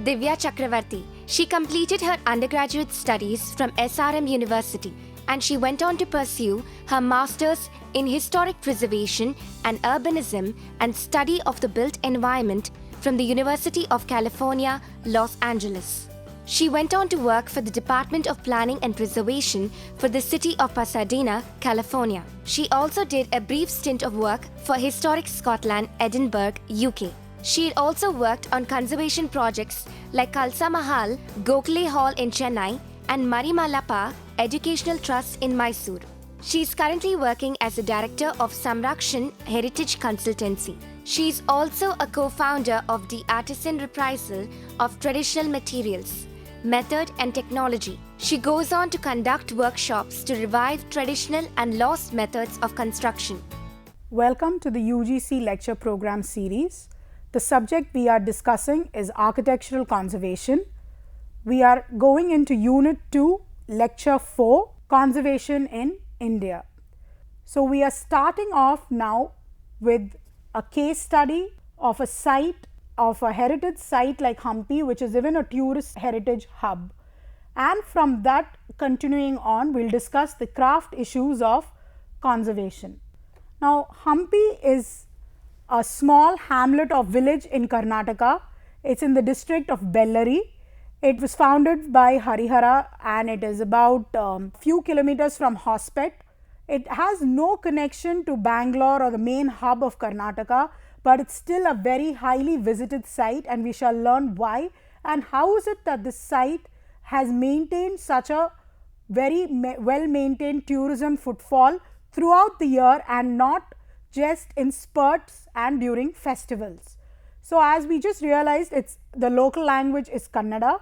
Divya Chakravarti. She completed her undergraduate studies from SRM University and she went on to pursue her master's in historic preservation and urbanism and study of the built environment from the University of California, Los Angeles. She went on to work for the Department of Planning and Preservation for the city of Pasadena, California. She also did a brief stint of work for Historic Scotland, Edinburgh, UK. She also worked on conservation projects like Kalsa Mahal, Gokhale Hall in Chennai, and Marimalappa Educational Trust in Mysore. She is currently working as a director of Samrakshan Heritage Consultancy. She is also a co-founder of the Artisan Reprisal of Traditional Materials, Method and Technology. She goes on to conduct workshops to revive traditional and lost methods of construction. Welcome to the UGC lecture program series. The subject we are discussing is architectural conservation. We are going into Unit 2, Lecture 4, Conservation in India. So we are starting off now with a case study of a site, of a heritage site like Hampi, which is even a tourist heritage hub. And from that, continuing on, we'll discuss the craft issues of conservation. Now, Hampi is a small hamlet or village in Karnataka. It's in the district of Bellary. It was founded by Harihara and it is about few kilometers from Hospet. It has no connection to Bangalore or the main hub of Karnataka, but it's still a very highly visited site, and we shall learn why and how is it that this site has maintained such a very well maintained tourism footfall throughout the year and not just in spurts and during festivals. So as we just realized, the local language is Kannada.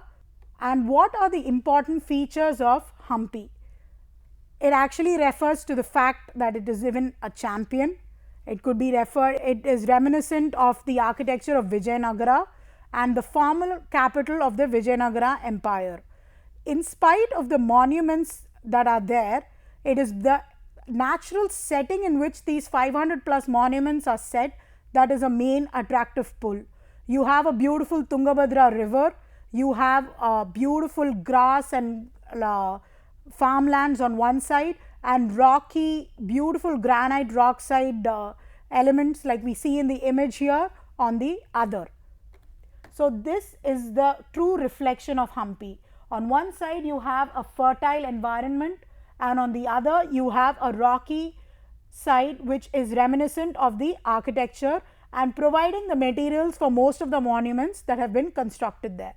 And what are the important features of Hampi? It actually refers to the fact that it is even a champion. It is reminiscent of the architecture of Vijayanagara and the former capital of the Vijayanagara Empire. In spite of the monuments that are there, it is the natural setting in which these 500 plus monuments are set that is a main attractive pull. You have a beautiful Tungabhadra river, you have beautiful grass and farmlands on one side and rocky, beautiful granite rock side elements like we see in the image here on the other. So this is the true reflection of Hampi. On one side you have a fertile environment and on the other you have a rocky side which is reminiscent of the architecture and providing the materials for most of the monuments that have been constructed there.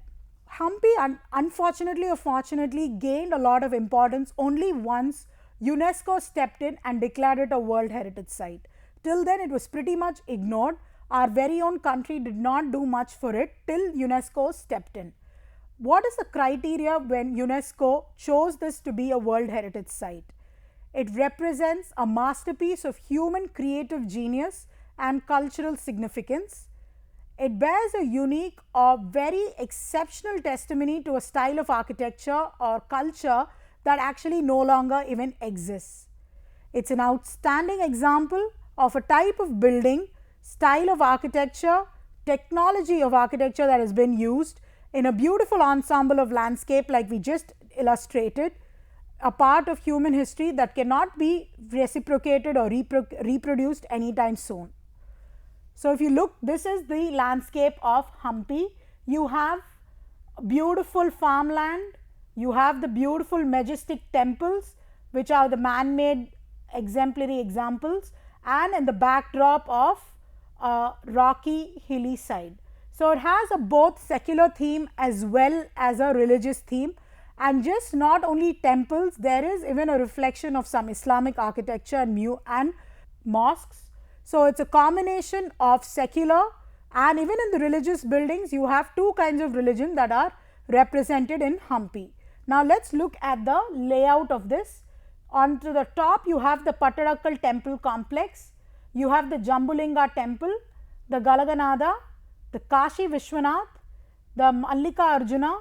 Hampi unfortunately or fortunately gained a lot of importance only once UNESCO stepped in and declared it a World Heritage Site. Till then it was pretty much ignored. Our very own country did not do much for it till UNESCO stepped in. What is the criteria when UNESCO chose this to be a World Heritage Site? It represents a masterpiece of human creative genius and cultural significance. It bears a unique or very exceptional testimony to a style of architecture or culture that actually no longer even exists. It's an outstanding example of a type of building, style of architecture, technology of architecture that has been used in a beautiful ensemble of landscape like we just illustrated, a part of human history that cannot be reciprocated or reproduced anytime soon. So if you look, this is the landscape of Hampi. You have beautiful farmland, you have the beautiful majestic temples which are the man-made exemplary examples, and in the backdrop of a rocky hilly side. So it has a both secular theme as well as a religious theme, and just not only temples, there is even a reflection of some Islamic architecture and mosques. So it's a combination of secular and even in the religious buildings you have two kinds of religion that are represented in Hampi. Now let's look at the layout of this. On to the top you have the Pattadakkal temple complex, you have the Jambulinga temple, the Galaganada, the Kashi Vishwanath, the Mallika Arjuna,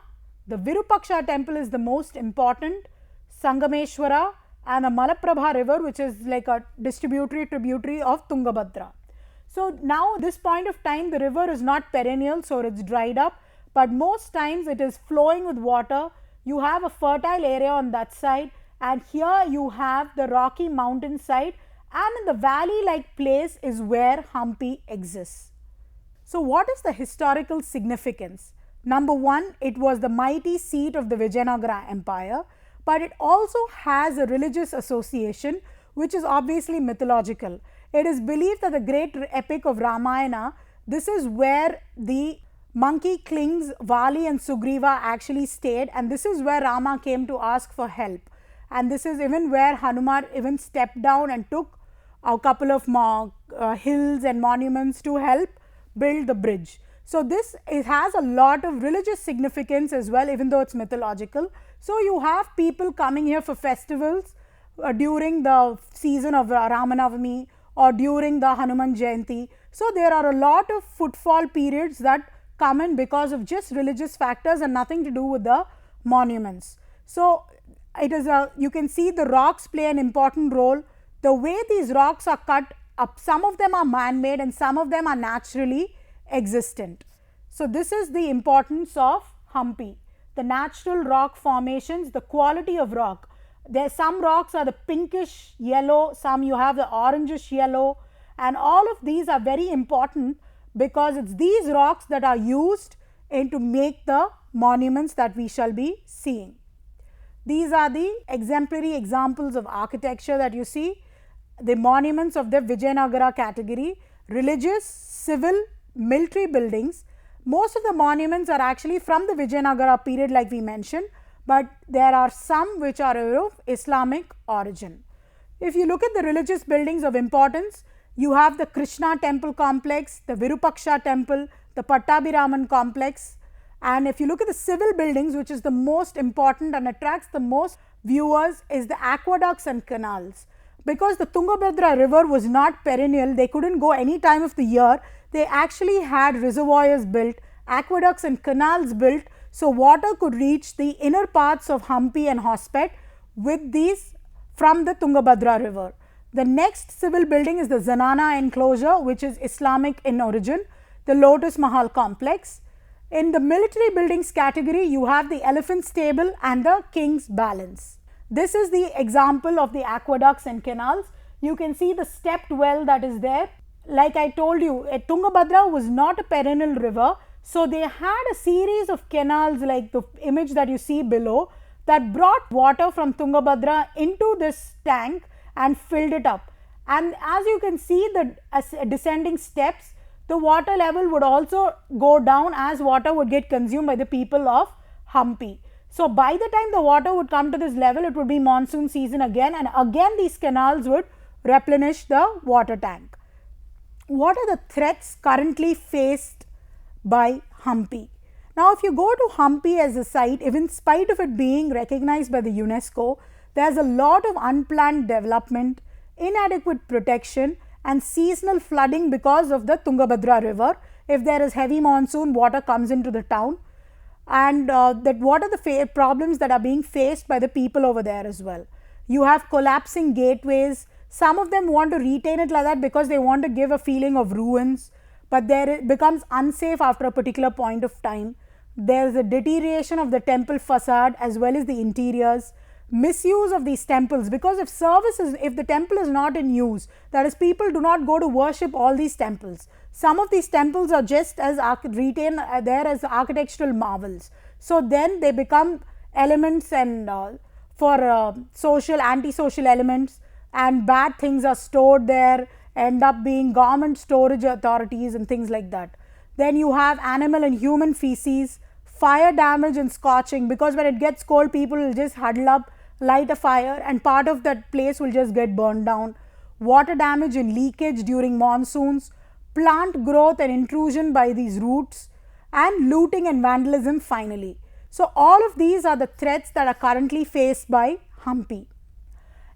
the Virupaksha temple is the most important, Sangameshwara, and the Malaprabha river which is like a tributary of Tungabhadra. So now this point of time the river is not perennial, so it's dried up, but most times it is flowing with water. You have a fertile area on that side, and here you have the rocky mountain side, and in the valley like place is where Hampi exists. So what is the historical significance? Number one, it was the mighty seat of the Vijayanagara Empire, but it also has a religious association which is obviously mythological. It is believed that the great epic of Ramayana, this is where the monkey kings Vali and Sugriva actually stayed, and this is where Rama came to ask for help. And this is even where Hanuman even stepped down and took a couple of hills and monuments to help build the bridge. So this, it has a lot of religious significance as well, even though it's mythological. So you have people coming here for festivals during the season of Ramanavami or during the Hanuman Jayanti. So there are a lot of footfall periods that come in because of just religious factors and nothing to do with the monuments. So it is you can see the rocks play an important role. The way these rocks are cut up, some of them are man-made and some of them are naturally existent. So this is the importance of Hampi. The natural rock formations, the quality of rock. There some rocks are the pinkish yellow, some you have the orangish yellow, and all of these are very important because it's these rocks that are used to make the monuments that we shall be seeing. These are the exemplary examples of architecture that you see. The monuments of the Vijayanagara category, religious, civil, military buildings. Most of the monuments are actually from the Vijayanagara period like we mentioned, but there are some which are of Islamic origin. If you look at the religious buildings of importance, you have the Krishna temple complex, the Virupaksha temple, the Pattabhiraman complex, and if you look at the civil buildings, which is the most important and attracts the most viewers, is the aqueducts and canals. Because the Tungabhadra river was not perennial, they couldn't go any time of the year, they actually had reservoirs built, aqueducts and canals built, so water could reach the inner parts of Hampi and Hospet with these from the Tungabhadra river. The next civil building is the Zanana enclosure, which is Islamic in origin, the Lotus Mahal complex. In the military buildings category, you have the Elephant Stable and the King's Balance. This is the example of the aqueducts and canals. You can see the stepped well that is there. Like I told you, Tungabhadra was not a perennial river, so they had a series of canals like the image that you see below that brought water from Tungabhadra into this tank and filled it up. And as you can see the descending steps, the water level would also go down as water would get consumed by the people of Hampi. So by the time the water would come to this level, it would be monsoon season again, and again these canals would replenish the water tank. What are the threats currently faced by Hampi? Now if you go to Hampi as a site, even in spite of it being recognized by the UNESCO, there is a lot of unplanned development, inadequate protection and seasonal flooding because of the Tungabhadra river. If there is heavy monsoon, water comes into the town, and that what are the problems that are being faced by the people over there as well. You have collapsing gateways. Some of them want to retain it like that because they want to give a feeling of ruins, but there it becomes unsafe after a particular point of time. There is a deterioration of the temple facade as well as the interiors. Misuse of these temples, because if the temple is not in use, that is, people do not go to worship all these temples. Some of these temples are just as retained there as architectural marvels. So then they become elements and for social, anti-social elements, and bad things are stored there, end up being government storage authorities and things like that. Then you have animal and human feces, fire damage and scorching, because when it gets cold, people will just huddle up, light a fire, and part of that place will just get burned down. Water damage and leakage during monsoons, plant growth and intrusion by these roots, and looting and vandalism finally. So all of these are the threats that are currently faced by Hampi.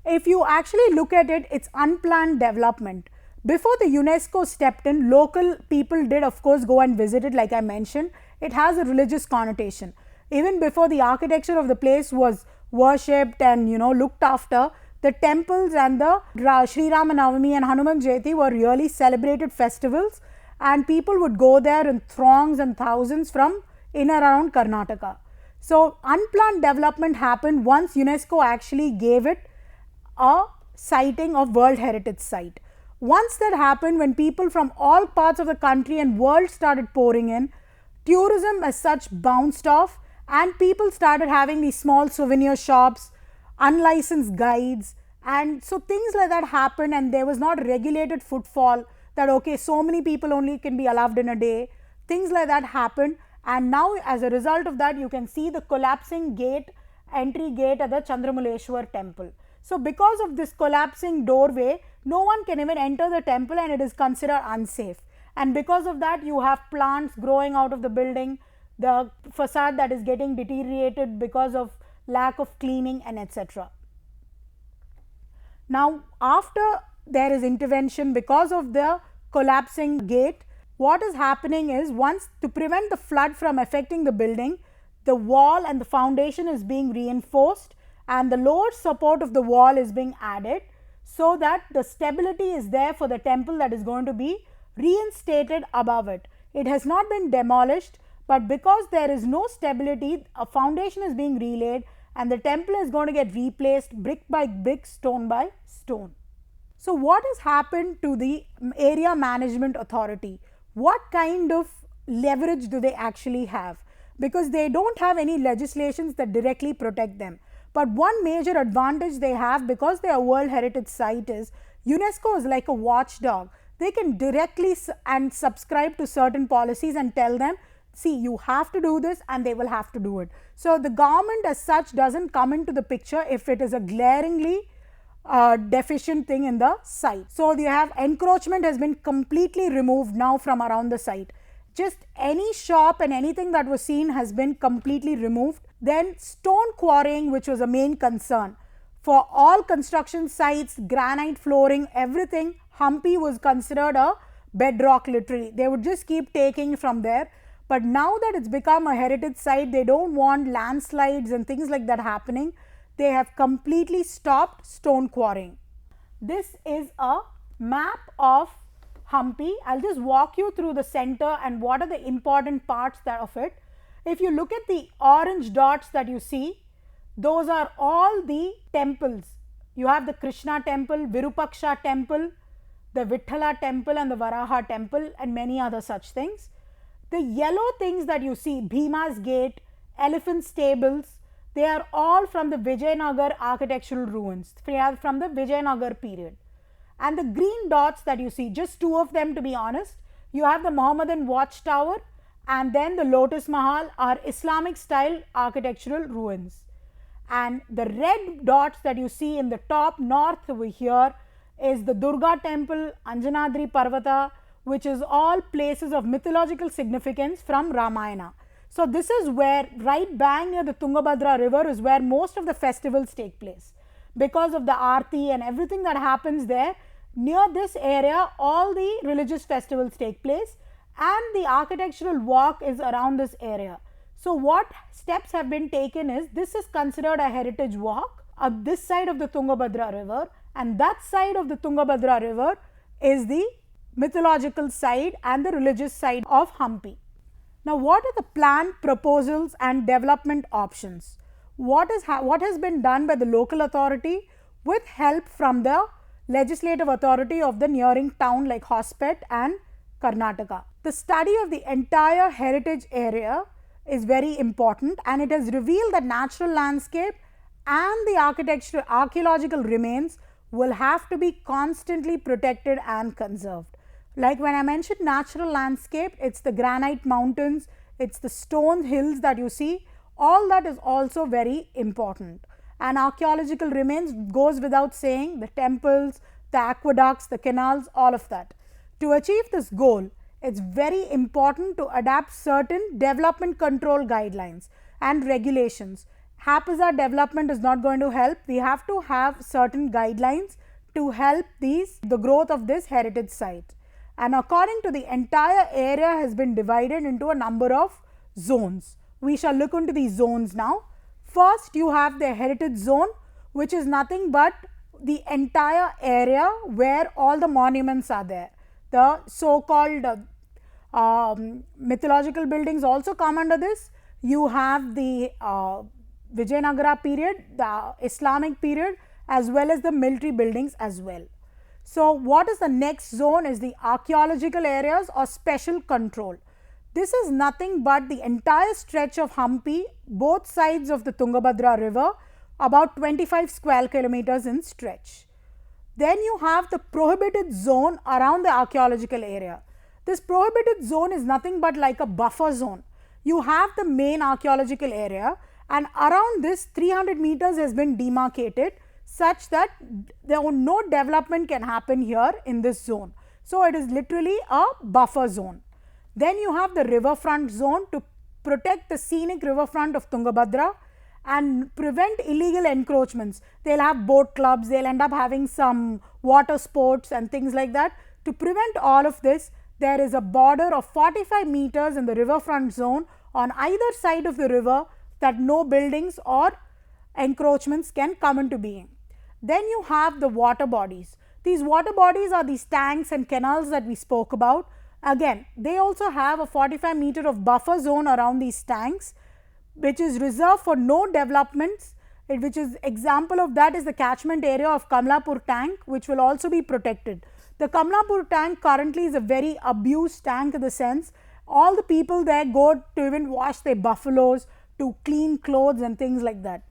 If you actually look at it, it's unplanned development. Before the UNESCO stepped in, local people did of course go and visit it, like I mentioned. It has a religious connotation. Even before the architecture of the place was worshipped and looked after, the temples and the Sri Ramanavami and Hanuman Jayanti were really celebrated festivals, and people would go there in throngs and thousands from in and around Karnataka. So unplanned development happened once UNESCO actually gave it a citing of World Heritage Site. Once that happened, when people from all parts of the country and world started pouring in, tourism as such bounced off, and people started having these small souvenir shops, unlicensed guides, and so things like that happened, and there was not regulated footfall that okay, so many people only can be allowed in a day. Things like that happened, and now as a result of that, you can see the collapsing gate, entry gate at the Chandramuleshwar temple. So because of this collapsing doorway, no one can even enter the temple and it is considered unsafe. And because of that, you have plants growing out of the building, the facade that is getting deteriorated because of lack of cleaning and etc. Now, after there is intervention because of the collapsing gate, what is happening is, once to prevent the flood from affecting the building, the wall and the foundation is being reinforced and the lower support of the wall is being added so that the stability is there for the temple that is going to be reinstated above it. It has not been demolished, but because there is no stability, a foundation is being relaid and the temple is going to get replaced brick by brick, stone by stone. So what has happened to the area management authority? What kind of leverage do they actually have? Because they don't have any legislations that directly protect them. But one major advantage they have, because they are World Heritage Site, is UNESCO is like a watchdog. They can directly and subscribe to certain policies and tell them, see, you have to do this, and they will have to do it. So the government as such doesn't come into the picture if it is a glaringly deficient thing in the site. So you have encroachment has been completely removed now from around the site. Just any shop and anything that was seen has been completely removed. Then stone quarrying, which was a main concern. For all construction sites, granite flooring, everything, Hampi was considered a bedrock literally. They would just keep taking from there. But now that it's become a heritage site, they don't want landslides and things like that happening. They have completely stopped stone quarrying. This is a map of Hampi. I'll just walk you through the center and what are the important parts of it. If you look at the orange dots that you see, those are all the temples. You have the Krishna temple, Virupaksha temple, the Vithala temple and the Varaha temple and many other such things. The yellow things that you see, Bhima's gate, elephant stables, they are all from the Vijayanagar architectural ruins, from the Vijayanagar period. And the green dots that you see, just two of them to be honest, you have the Mohammedan watchtower and then the Lotus Mahal are Islamic style architectural ruins. And the red dots that you see in the top north over here is the Durga temple, Anjanadri Parvata, which is all places of mythological significance from Ramayana. So this is where, right bang near the Tungabhadra river, is where most of the festivals take place. Because of the Aarti and everything that happens there, near this area, all the religious festivals take place and the architectural walk is around this area. So what steps have been taken is, this is considered a heritage walk up this side of the Tungabhadra river, and that side of the Tungabhadra river is the mythological side and the religious side of Hampi. Now what are the planned proposals and development options? What has been done by the local authority with help from the legislative authority of the nearing town like Hospet and Karnataka? The study of the entire heritage area is very important, and it has revealed that natural landscape and the archaeological remains will have to be constantly protected and conserved. Like when I mentioned natural landscape, it's the granite mountains, it's the stone hills that you see, all that is also very important. And archaeological remains goes without saying, the temples, the aqueducts, the canals, all of that. To achieve this goal, it's very important to adapt certain development control guidelines and regulations. Haphazard development is not going to help. We have to have certain guidelines to help the growth of this heritage site. And according to the entire area has been divided into a number of zones. We shall look into these zones now. First, you have the heritage zone, which is nothing but the entire area where all the monuments are there. The so-called Mythological buildings also come under this. You have the Vijayanagara period, the Islamic period, as well as the military buildings as well. So, what is the next zone is the archaeological areas or special control. This is nothing but the entire stretch of Hampi, both sides of the Tungabhadra river, about 25 square kilometers in stretch. Then you have the prohibited zone around the archaeological area. This prohibited zone is nothing but like a buffer zone. You have the main archaeological area, and around this 300 meters has been demarcated such that no development can happen here in this zone. So, it is literally a buffer zone. Then you have the riverfront zone to protect the scenic riverfront of Tungabhadra and prevent illegal encroachments. They will have boat clubs, they will end up having some water sports and things like that. To prevent all of this, there is a border of 45 meters in the riverfront zone on either side of the river that no buildings or encroachments can come into being. Then you have the water bodies. These water bodies are these tanks and canals that we spoke about. Again, they also have a 45 meter of buffer zone around these tanks, which is reserved for no developments, which is example of that is the catchment area of Kamlapur tank, which will also be protected. The Kamlapur tank currently is a very abused tank in the sense all the people there go to even wash their buffaloes, to clean clothes and things like that.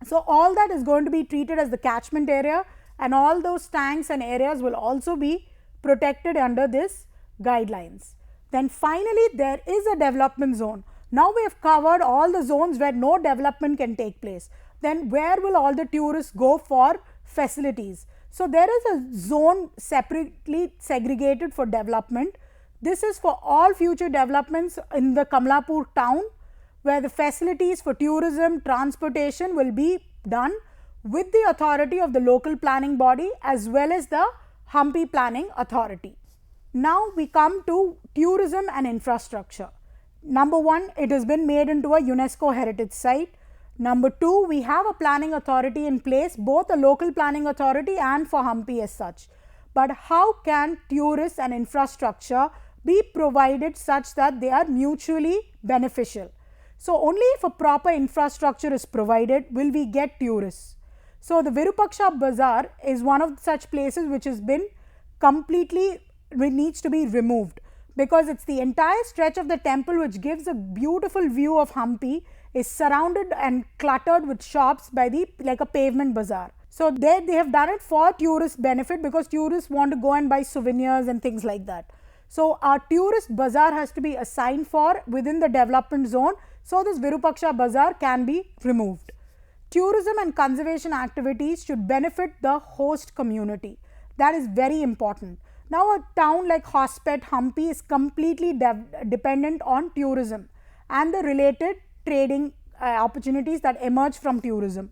So, all that is going to be treated as the catchment area, and all those tanks and areas will also be protected under this guidelines. Then finally, there is a development zone. Now, we have covered all the zones where no development can take place. Then where will all the tourists go for facilities? So, there is a zone separately segregated for development. This is for all future developments in the Kamlapur town, where the facilities for tourism, transportation will be done with the authority of the local planning body as well as the Hampi Planning Authority. Now, we come to tourism and infrastructure. Number one, it has been made into a UNESCO heritage site. Number two, we have a planning authority in place, both a local planning authority and for Hampi as such. But how can tourists and infrastructure be provided such that they are mutually beneficial? So, only if a proper infrastructure is provided will we get tourists. So, the Virupaksha Bazaar is one of such places which has been completely needs to be removed, because it's the entire stretch of the temple which gives a beautiful view of Hampi is surrounded and cluttered with shops by the like a pavement bazaar. So, they have done it for tourist benefit, because tourists want to go and buy souvenirs and things like that. So, our tourist bazaar has to be assigned for within the development zone. So, this Virupaksha Bazaar can be removed. Tourism and conservation activities should benefit the host community. That is very important. Now, a town like Hospet, Hampi is completely dependent on tourism and the related trading opportunities that emerge from tourism.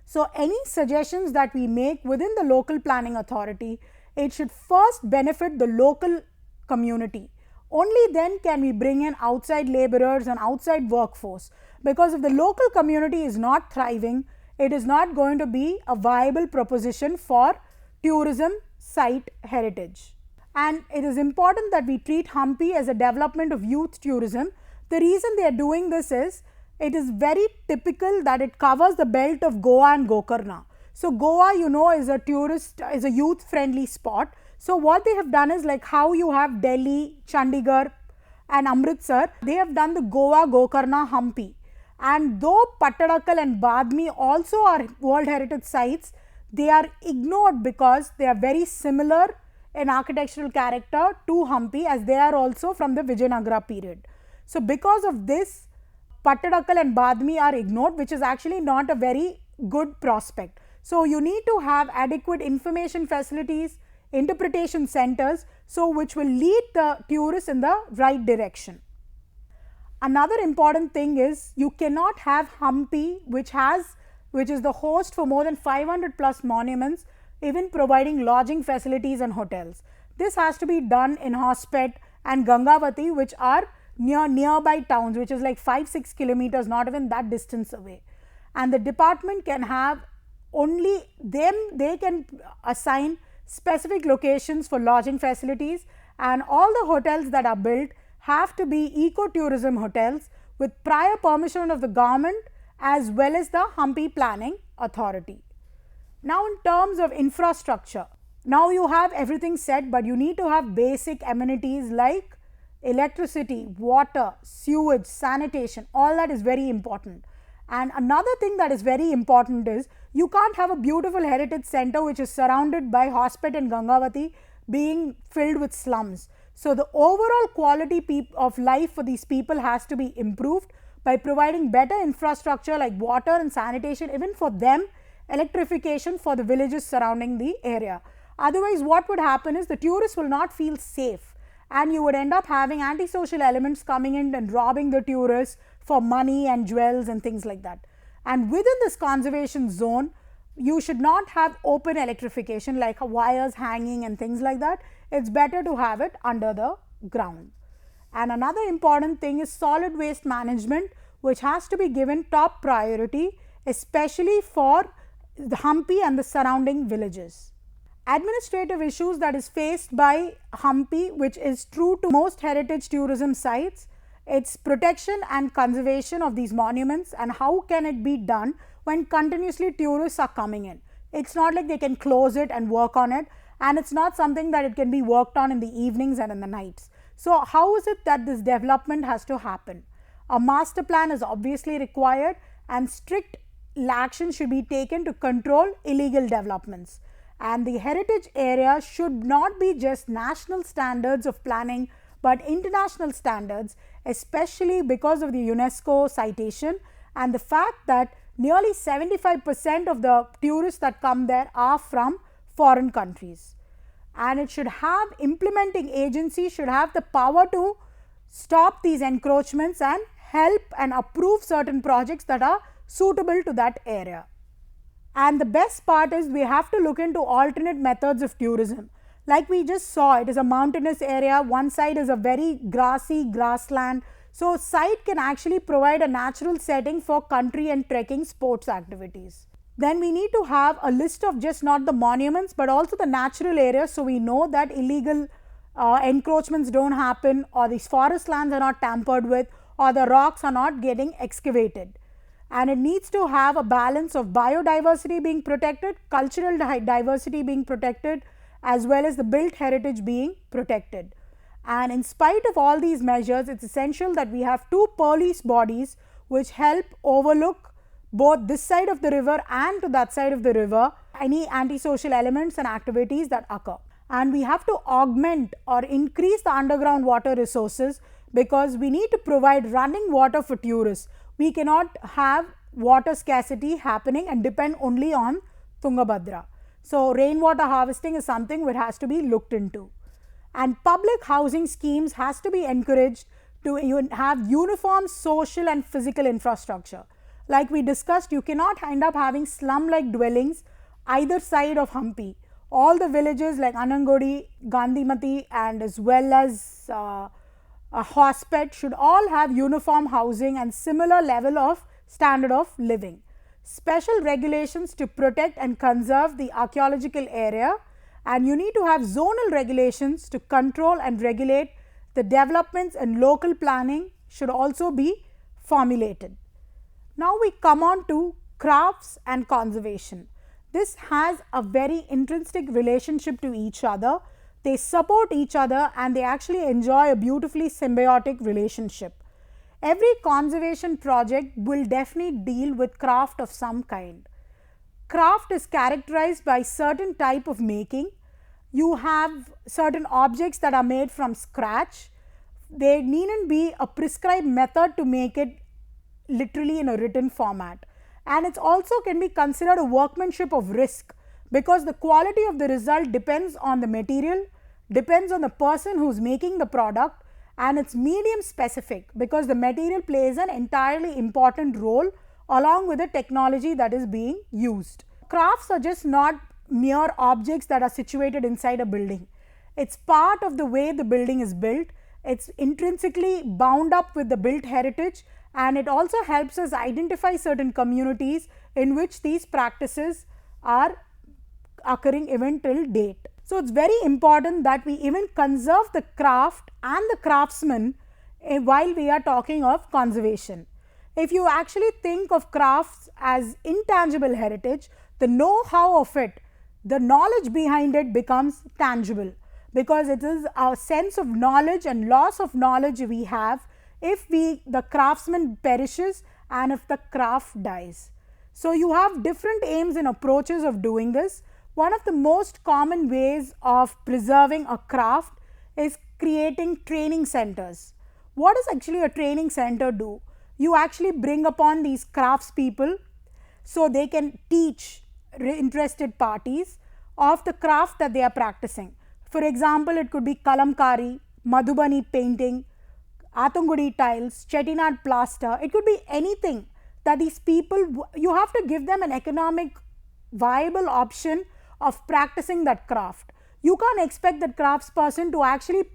So, any suggestions that we make within the local planning authority, it should first benefit the local community. Only then can we bring in outside laborers and outside workforce, because if the local community is not thriving, it is not going to be a viable proposition for tourism site heritage. And it is important that we treat Hampi as a development of youth tourism. The reason they are doing this is, it is very typical that it covers the belt of Goa and Gokarna. So, Goa, you know, is a youth friendly spot. So, what they have done is like how you have Delhi, Chandigarh and Amritsar, they have done the Goa, Gokarna, Hampi. And though Pattadakal and Badmi also are World Heritage Sites, they are ignored because they are very similar in architectural character to Hampi, as they are also from the Vijayanagara period. So, because of this, Pattadakal and Badmi are ignored, which is actually not a very good prospect. So, you need to have adequate information facilities, interpretation centers, so which will lead the tourists in the right direction. Another important thing is, you cannot have Hampi, which is the host for more than 500 plus monuments, even providing lodging facilities and hotels. This has to be done in Hospet and Gangavati, which are nearby towns, which is like 5-6 kilometers, not even that distance away. And the department can have only them, they can assign specific locations for lodging facilities, and all the hotels that are built have to be ecotourism hotels with prior permission of the government as well as the Hampi Planning Authority. Now, in terms of infrastructure, now you have everything set, but you need to have basic amenities like electricity, water, sewage, sanitation. All that is very important. And another thing that is very important is you can't have a beautiful heritage center which is surrounded by Hospet and Gangavati being filled with slums. So the overall quality of life for these people has to be improved by providing better infrastructure like water and sanitation, even for them, electrification for the villages surrounding the area. Otherwise, what would happen is the tourists will not feel safe, and you would end up having antisocial elements coming in and robbing the tourists for money and jewels and things like that. And within this conservation zone, you should not have open electrification like wires hanging and things like that. It's better to have it under the ground. And another important thing is solid waste management, which has to be given top priority, especially for the Hampi and the surrounding villages. Administrative issues that is faced by Hampi, which is true to most heritage tourism sites, it's protection and conservation of these monuments, and how can it be done when continuously tourists are coming in. It's not like they can close it and work on it, and it's not something that it can be worked on in the evenings and in the nights. So how is it that this development has to happen? A master plan is obviously required, and strict action should be taken to control illegal developments. And the heritage area should not be just national standards of planning, but international standards, especially because of the UNESCO citation and the fact that nearly 75% of the tourists that come there are from foreign countries. And it should have, implementing agencies should have the power to stop these encroachments and help and approve certain projects that are suitable to that area. And the best part is we have to look into alternate methods of tourism. Like we just saw, it is a mountainous area, one side is a very grassy grassland. So site can actually provide a natural setting for country and trekking sports activities. Then we need to have a list of just not the monuments but also the natural areas, so we know that illegal encroachments don't happen, or these forest lands are not tampered with, or the rocks are not getting excavated. And it needs to have a balance of biodiversity being protected, cultural diversity being protected, as well as the built heritage being protected. And in spite of all these measures, it's essential that we have two police bodies which help overlook both this side of the river and to that side of the river any antisocial elements and activities that occur. And we have to augment or increase the underground water resources, because we need to provide running water for tourists. We cannot have water scarcity happening and depend only on Tungabhadra. So rainwater harvesting is something which has to be looked into. And public housing schemes has to be encouraged to have uniform social and physical infrastructure. Like we discussed, you cannot end up having slum-like dwellings either side of Hampi. All the villages like Anangodi, Gandhimati, and as well as Hospet should all have uniform housing and similar level of standard of living. Special regulations to protect and conserve the archaeological area, and you need to have zonal regulations to control and regulate the developments, and local planning should also be formulated. Now we come on to crafts and conservation. This has a very intrinsic relationship to each other. They support each other and they actually enjoy a beautifully symbiotic relationship. Every conservation project will definitely deal with craft of some kind. Craft is characterized by certain type of making. You have certain objects that are made from scratch. There needn't be a prescribed method to make it literally in a written format. And it also can be considered a workmanship of risk, because the quality of the result depends on the material, depends on the person who's making the product, and it's medium specific because the material plays an entirely important role along with the technology that is being used. Crafts are just not mere objects that are situated inside a building. It's part of the way the building is built. It's intrinsically bound up with the built heritage, and it also helps us identify certain communities in which these practices are occurring even till date. So it's very important that we even conserve the craft and the craftsman while we are talking of conservation. If you actually think of crafts as intangible heritage, the know-how of it, the knowledge behind it becomes tangible, because it is our sense of knowledge and loss of knowledge we have if the craftsman perishes and if the craft dies. So you have different aims and approaches of doing this. One of the most common ways of preserving a craft is creating training centers. What does actually a training center do? You actually bring upon these craftspeople so they can teach interested parties of the craft that they are practicing. For example, it could be kalamkari, Madhubani painting, Atungudi tiles, Chettinad plaster. It could be anything that these people, you have to give them an economic viable option of practicing that craft. You can't expect that craftsperson to actually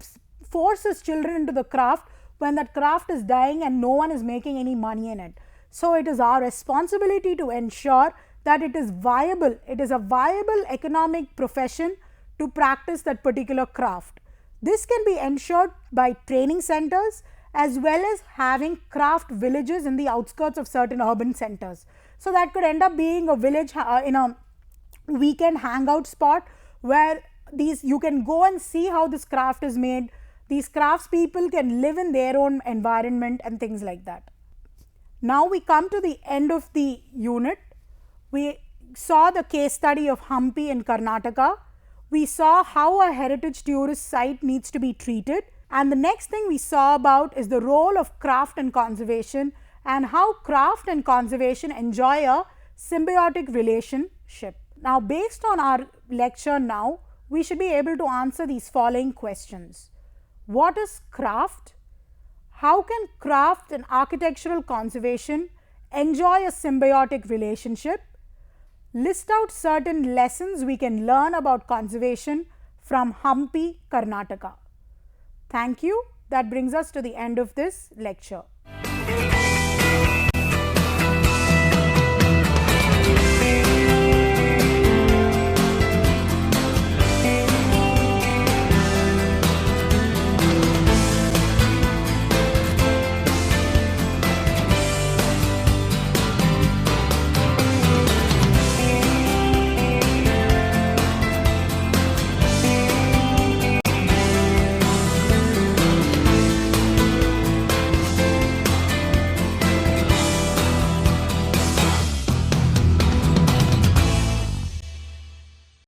force his children into the craft when that craft is dying and no one is making any money in it. So it is our responsibility to ensure that it is viable. It is a viable economic profession to practice that particular craft. This can be ensured by training centers as well as having craft villages in the outskirts of certain urban centers. So that could end up being a village in a weekend hangout spot where you can go and see how this craft is made. These craftspeople can live in their own environment and things like that. Now we come to the end of the unit. We saw the case study of Hampi in Karnataka. We saw how a heritage tourist site needs to be treated. And the next thing we saw about is the role of craft and conservation and how craft and conservation enjoy a symbiotic relationship. Now, based on our lecture now, we should be able to answer these following questions. What is craft? How can craft and architectural conservation enjoy a symbiotic relationship? List out certain lessons we can learn about conservation from Hampi, Karnataka. Thank you. That brings us to the end of this lecture.